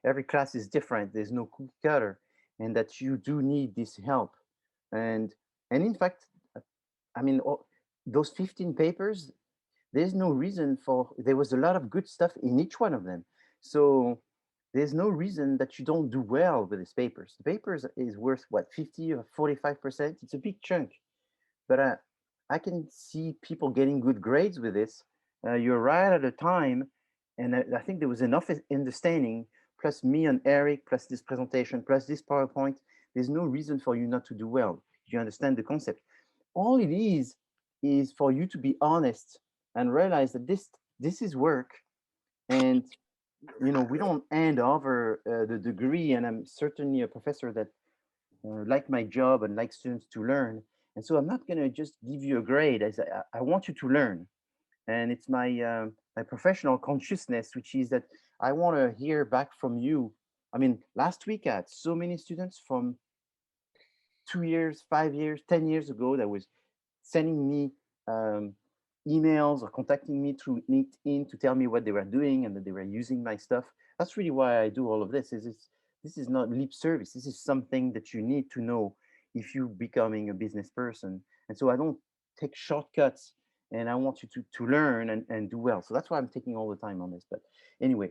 every class is different. There's no cookie cutter, and that you do need this help. And in fact, I mean, those 15 papers, there's no reason there was a lot of good stuff in each one of them. So there's no reason that you don't do well with these papers. The papers is worth what, 50 or 45%? It's a big chunk. But I can see people getting good grades with this. You're right at a time, and I think there was enough understanding, plus me and Erik, plus this presentation, plus this PowerPoint. There's no reason for you not to do well. You understand the concept. All it is for you to be honest and realize that this is work, and we don't hand over the degree. And I'm certainly a professor that like my job and like students to learn. And so I'm not going to just give you a grade. I want you to learn. And it's my professional consciousness, which is that I want to hear back from you. I mean, last week I had so many students from 2 years, 5 years, 10 years ago that was sending me emails or contacting me through LinkedIn to tell me what they were doing and that they were using my stuff. That's really why I do all of this. This is not lip service. This is something that you need to know if you're becoming a business person. And so I don't take shortcuts and I want you to learn and do well. So that's why I'm taking all the time on this. But anyway,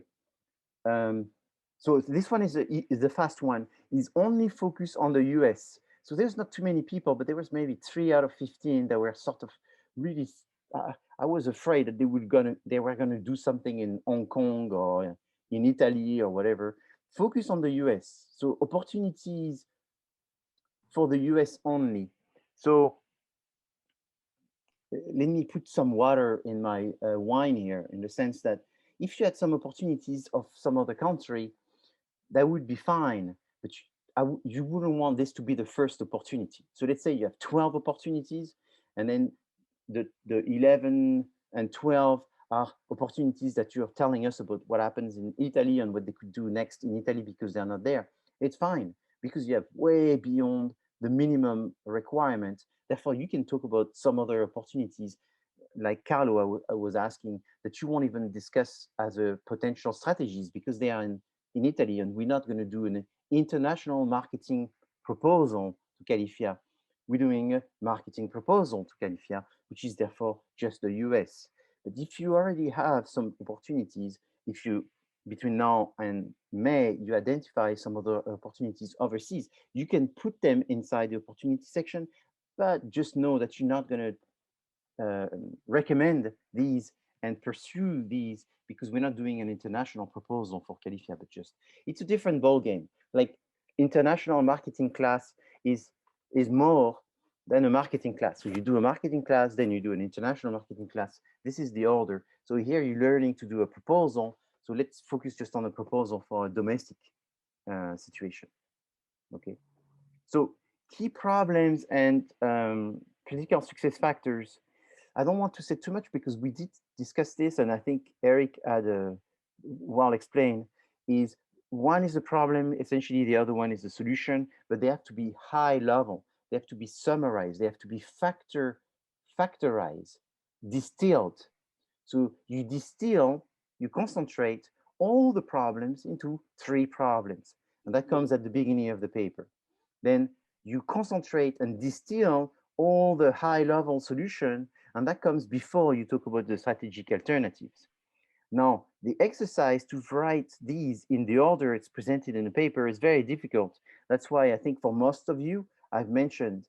so this one is the fast one. Is only focused on the US. So there's not too many people, but there was maybe 3 out of 15 that were sort of really. I was afraid that they were gonna do something in Hong Kong or in Italy or whatever. Focus on the US. So opportunities for the US only. So let me put some water in my wine here, in the sense that if you had some opportunities of some other country, that would be fine, but you wouldn't want this to be the first opportunity. So let's say you have 12 opportunities, and then the 11 and 12 are opportunities that you're telling us about what happens in Italy and what they could do next in Italy because they're not there. It's fine, because you have way beyond the minimum requirement. Therefore, you can talk about some other opportunities, like Carlo I was asking, that you won't even discuss as a potential strategies because they are in Italy, and we're not going to do an international marketing proposal to Califia. We're doing a marketing proposal to Califia, which is therefore just the US. But if you already have some opportunities, if you, between now and May, you identify some other opportunities overseas, you can put them inside the opportunity section, but just know that you're not going to recommend these and pursue these, because we're not doing an international proposal for Califia, but just, it's a different ball game. Like international marketing class is more than a marketing class. So you do a marketing class, then you do an international marketing class. This is the order. So here you're learning to do a proposal. So let's focus just on a proposal for a domestic situation. Okay. So key problems and critical success factors. I don't want to say too much because we did discuss this, and I think Erik had well explained, is one is a problem, essentially the other one is a solution, but they have to be high level. They have to be summarized. They have to be factorized, distilled. So you distill, you concentrate all the problems into 3 problems, and that comes at the beginning of the paper. Then you concentrate and distill all the high-level solution, and that comes before you talk about the strategic alternatives. Now, the exercise to write these in the order it's presented in the paper is very difficult. That's why I think for most of you, I've mentioned,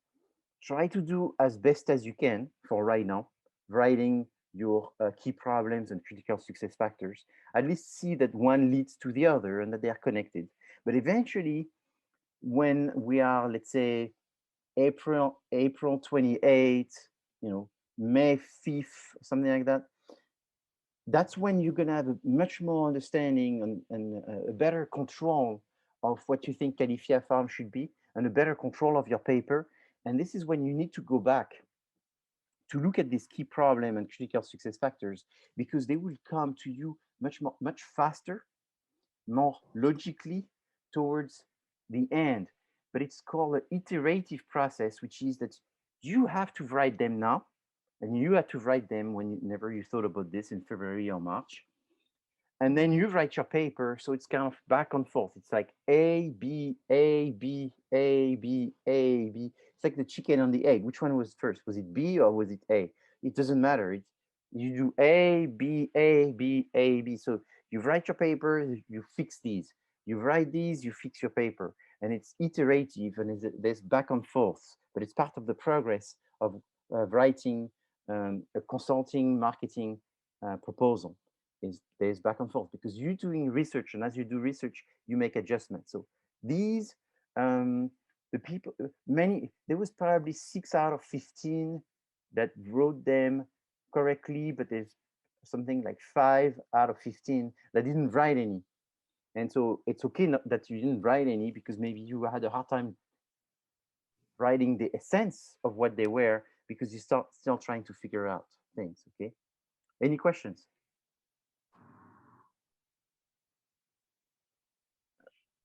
try to do as best as you can for right now, writing your key problems and critical success factors. At least see that one leads to the other and that they are connected. But eventually, when we are, let's say, April 28th, May 5th, something like that, that's when you're going to have a much more understanding and a better control of what you think Califia Farm should be, and a better control of your paper. And this is when you need to go back to look at this key problem and critical success factors, because they will come to you much faster, more logically towards the end. But it's called an iterative process, which is that you have to write them now, and you had to write them whenever you thought about this in February or March. And then you write your paper, so it's kind of back and forth. It's like A, B, A, B, A, B, A, B. It's like the chicken and the egg. Which one was first? Was it B or was it A? It doesn't matter. You do A, B, A, B, A, B. So you write your paper, you fix these. You write these, you fix your paper. And it's iterative, and there's back and forth. But it's part of the progress of writing a consulting marketing proposal. There's back and forth, because you're doing research, and as you do research, you make adjustments. So these, the people, there was probably 6 out of 15 that wrote them correctly, but there's something like 5 out of 15 that didn't write any. And so it's okay that you didn't write any, because maybe you had a hard time writing the essence of what they were, because you still trying to figure out things. Okay, any questions?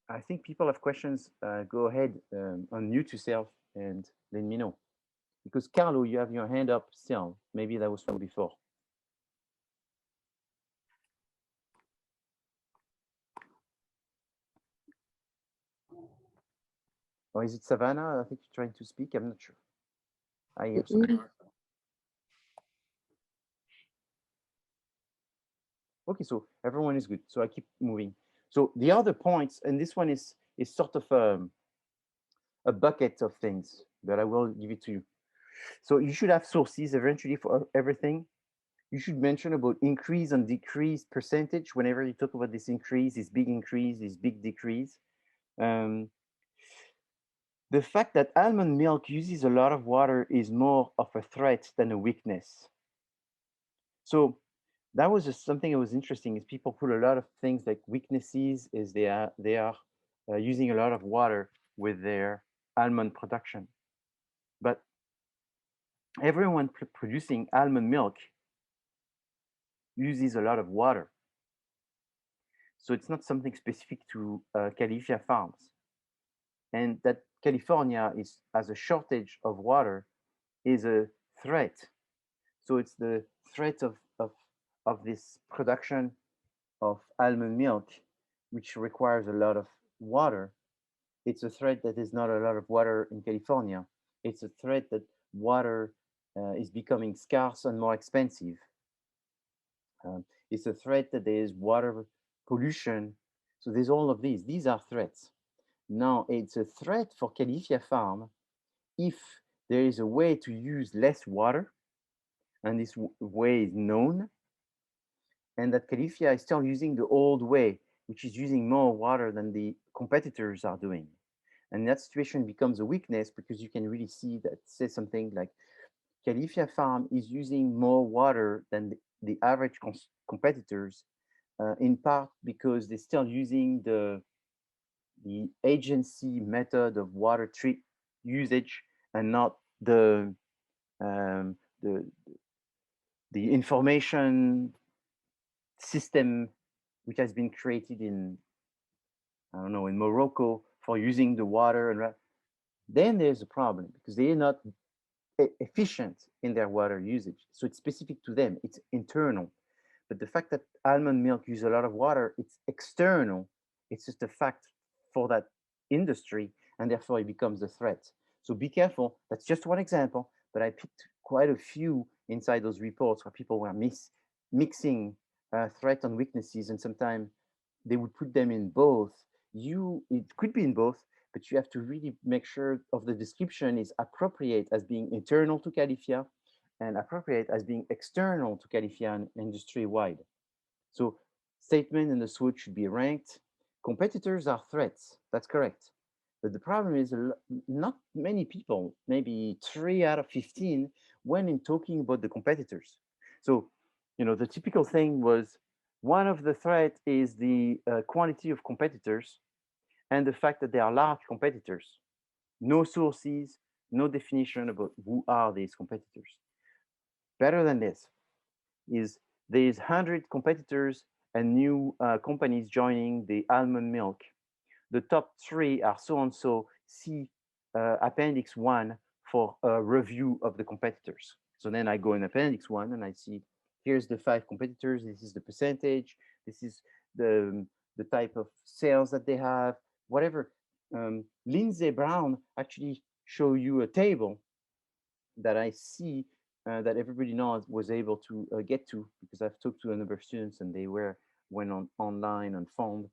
I think people have questions. Go ahead, unmute yourself and let me know. Because Carlo, you have your hand up still. Maybe that was from before. Or is it Savannah? I think you're trying to speak. I'm not sure. I hear something. Okay, so everyone is good. So I keep moving. So the other points, and this one is sort of a bucket of things, but I will give it to you. So you should have sources eventually for everything. You should mention about increase and decrease percentage whenever you talk about this increase, this big decrease. The fact that almond milk uses a lot of water is more of a threat than a weakness. So that was just something that was interesting is people put a lot of things like weaknesses is they are using a lot of water with their almond production. But everyone producing almond milk uses a lot of water. So it's not something specific to Califia farms. And that California has a shortage of water is a threat. So it's the threat of this production of almond milk, which requires a lot of water. It's a threat that there's not a lot of water in California. It's a threat that water is becoming scarce and more expensive. It's a threat that there is water pollution. So there's all of these. These are threats. Now it's a threat for Califia farm if there is a way to use less water, and this way is known, and that Califia is still using the old way, which is using more water than the competitors are doing. And that situation becomes a weakness because you can really see that says something like Califia farm is using more water than the average competitors, in part because they're still using the agency method of water treat usage and not um, the the information system which has been created in, I don't know, in Morocco for using the water. And then there's a problem because they're not efficient in their water usage. So it's specific to them, it's internal. But the fact that almond milk uses a lot of water, it's external. It's just a fact for that industry, and therefore it becomes a threat. So be careful. That's just one example, but I picked quite a few inside those reports where people were mixing threat and weaknesses, and sometimes they would put them in both. It could be in both, but you have to really make sure of the description is appropriate as being internal to Califia and appropriate as being external to Califia and industry-wide. So statement and the switch should be ranked. Competitors are threats, that's correct. But the problem is not many people, maybe 3 out of 15, when in talking about the competitors. So, the typical thing was one of the threat is the quantity of competitors and the fact that they are large competitors. No sources, no definition about who are these competitors. Better than this is there's 100 competitors and new companies joining the almond milk. The top 3 are so-and-so. See Appendix 1 for a review of the competitors. So then I go in Appendix 1 and I see, here's the 5 competitors. This is the percentage. This is the type of sales that they have, whatever. Lindsay Brown actually show you a table that I see that everybody knows was able to get to, because I've talked to a number of students and they went online and found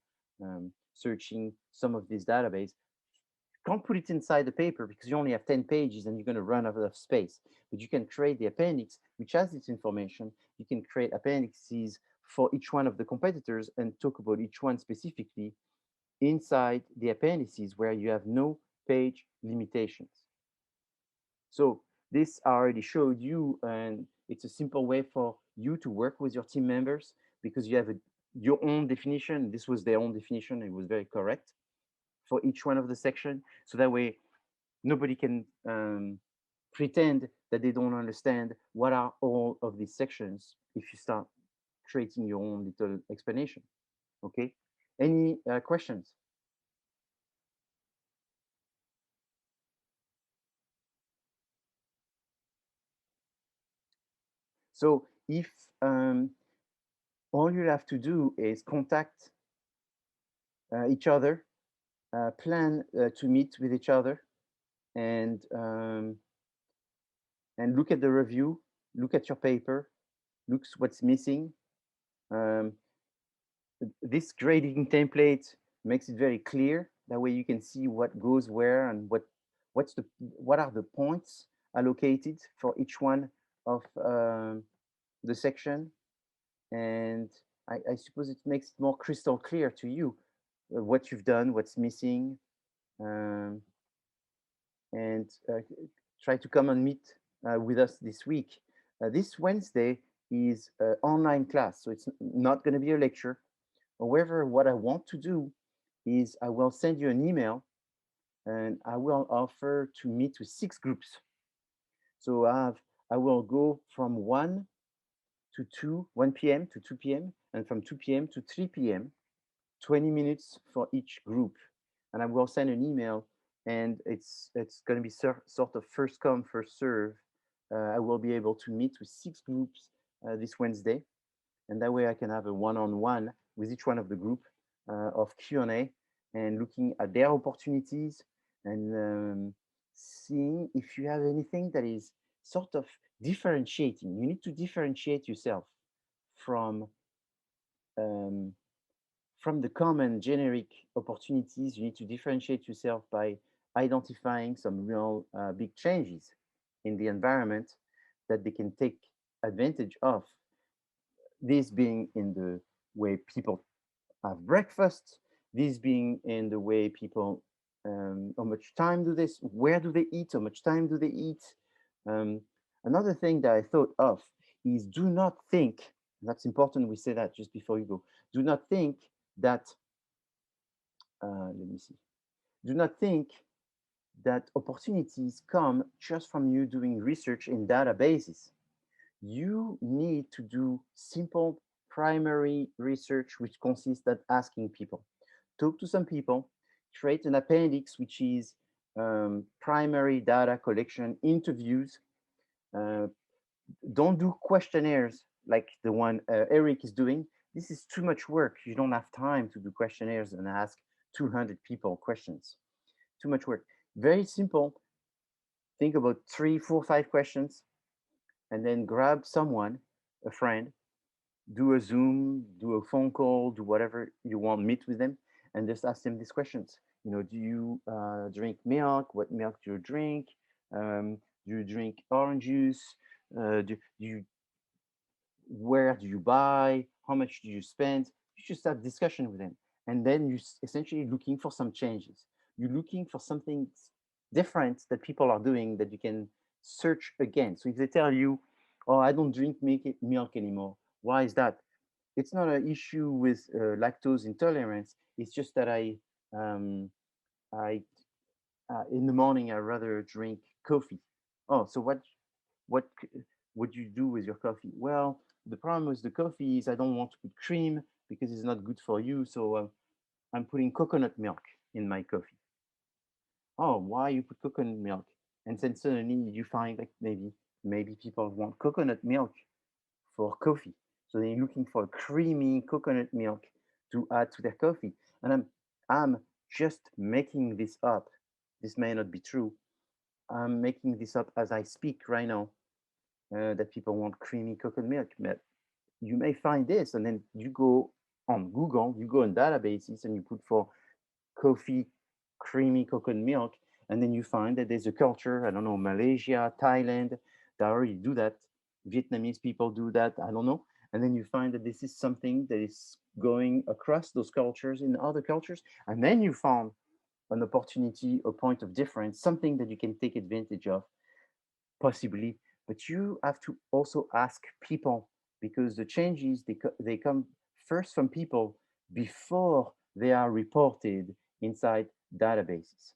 searching some of this database. Can't put it inside the paper because you only have 10 pages and you're going to run out of space. But you can create the appendix, which has this information. You can create appendices for each one of the competitors and talk about each one specifically inside the appendices where you have no page limitations. So this I already showed you, and it's a simple way for you to work with your team members because you have your own definition. This was their own definition. It was very correct for each one of the section. So that way, nobody can pretend that they don't understand what are all of these sections if you start creating your own little explanation. Okay. Any questions? So if all you have to do is contact each other, plan to meet with each other, and look at the review, look at your paper, look what's missing, Um, this grading template makes it very clear. That way you can see what goes where and what are the points allocated for each one of the section. And I suppose it makes it more crystal clear to you what you've done, what's missing, um, and try to come and meet with us this week. This Wednesday is an online class, so it's not going to be a lecture. However, what I want to do is I will send you an email and I will offer to meet with 6 groups. So I will go from 1 to 1 p.m. to 2 p.m. and from 2 p.m. to 3 p.m. 20 minutes for each group. And I will send an email and it's going to be sort of first come, first serve. I will be able to meet with 6 groups this Wednesday. And that way I can have a one-on-one with each one of the group of Q&A and looking at their opportunities and seeing if you have anything that is sort of differentiating. You need to differentiate yourself from the common generic opportunities. You need to differentiate yourself by identifying some real big changes in the environment that they can take advantage of. This being in the way people have breakfast, this being in the way people, how much time do they, where do they eat, how much time do they eat. Another thing that I thought of is do not think, that's important we say that just before you go, do not think that, let me see, do not think that opportunities come just from you doing research in databases. You need to do simple primary research, which consists of asking people. Talk to some people, create an appendix, which is primary data collection, interviews. Don't do questionnaires like the one Erik is doing. This is too much work. You don't have time to do questionnaires and ask 200 people questions. Too much work. Very simple. Think about 3, 4, 5 questions, and then grab someone, a friend, do a Zoom, do a phone call, do whatever you want, meet with them, and just ask them these questions. You know, do you drink milk? What milk do you drink? Do you drink orange juice? Where do you buy? How much do you spend? You just have discussion with them, and then you're essentially looking for some changes. You're looking for something different that people are doing that you can search again. So if they tell you, "Oh, I don't drink milk anymore," why is that? It's not an issue with lactose intolerance. It's just that um, I in the morning I rather drink coffee. Oh, so what would you do with your coffee? Well, the problem with the coffee is I don't want to put cream because it's not good for you. So I'm putting coconut milk in my coffee. Oh, why you put coconut milk? And then suddenly you find like maybe people want coconut milk for coffee. So they're looking for creamy coconut milk to add to their coffee. And I'm just making this up. This may not be true. I'm making this up as I speak right now. That people want creamy coconut milk. But you may find this, and then you go on Google, you go in databases, and you put for coffee creamy coconut milk, and then you find that there's a culture, I don't know, Malaysia, Thailand, that already do that. Vietnamese people do that, I don't know. And then you find that this is something that is going across those cultures in other cultures. And then you found an opportunity, a point of difference, something that you can take advantage of, possibly. But you have to also ask people because the changes, they come first from people before they are reported inside databases.